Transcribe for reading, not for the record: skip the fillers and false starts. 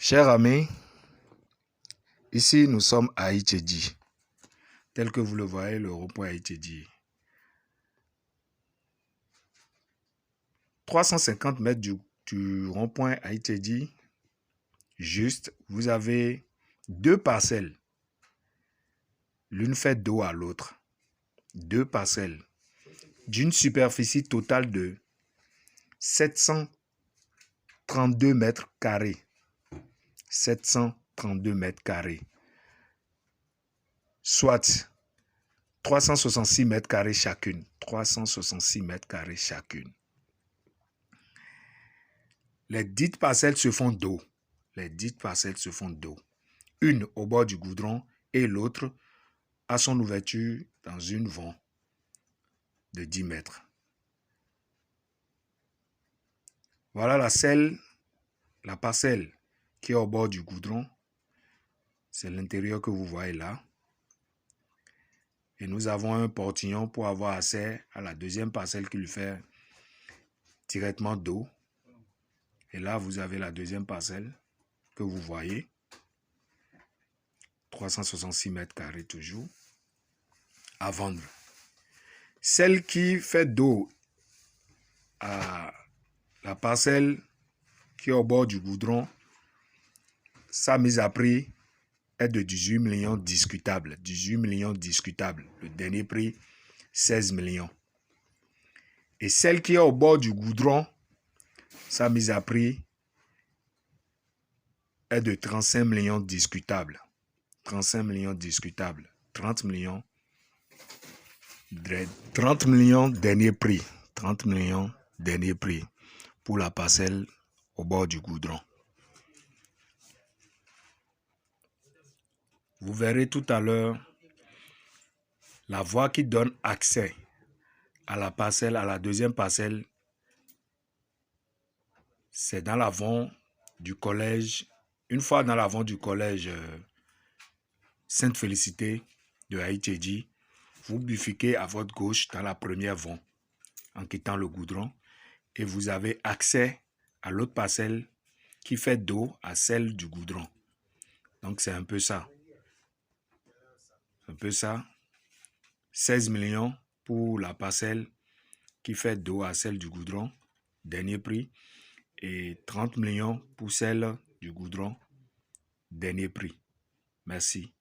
Chers amis, ici nous sommes à Itchédji, tel que vous le voyez, le rond-point à Itchédji. 350 mètres du rond-point à Itchédji, juste, vous avez deux parcelles. L'une fait dos à l'autre. Deux parcelles d'une superficie totale de 732 mètres carrés. 732 mètres carrés. Soit 366 mètres carrés chacune. 366 mètres carrés chacune. Les dites parcelles se font dos. Les dites parcelles se font dos. Une au bord du goudron et l'autre à son ouverture dans une vent de 10 mètres. Voilà la parcelle qui est au bord du goudron. C'est l'intérieur que vous voyez là. Et nous avons un portillon pour avoir accès à la deuxième parcelle qui lui fait directement dos. Et là, vous avez la deuxième parcelle que vous voyez. 366 mètres carrés toujours à vendre. Celle qui fait dos à la parcelle qui est au bord du goudron, sa mise à prix est de 18 millions discutable. 18 millions discutable. Le dernier prix, 16 millions. Et celle qui est au bord du goudron, sa mise à prix est de 35 millions discutable. 35 millions discutable. 30 millions dernier prix. 30 millions dernier prix pour la parcelle au bord du goudron. Vous verrez tout à l'heure la voie qui donne accès à la parcelle, à la deuxième parcelle. C'est dans l'avant du collège. Une fois dans l'avant du collège Sainte-Félicité de Itchédji, vous bifurquez à votre gauche dans la première vent en quittant le goudron et vous avez accès à l'autre parcelle qui fait dos à celle du goudron. Donc c'est un peu ça. Un peu ça. 16 millions pour la parcelle qui fait dos à celle du goudron, dernier prix, et 30 millions pour celle du goudron, dernier prix. Merci.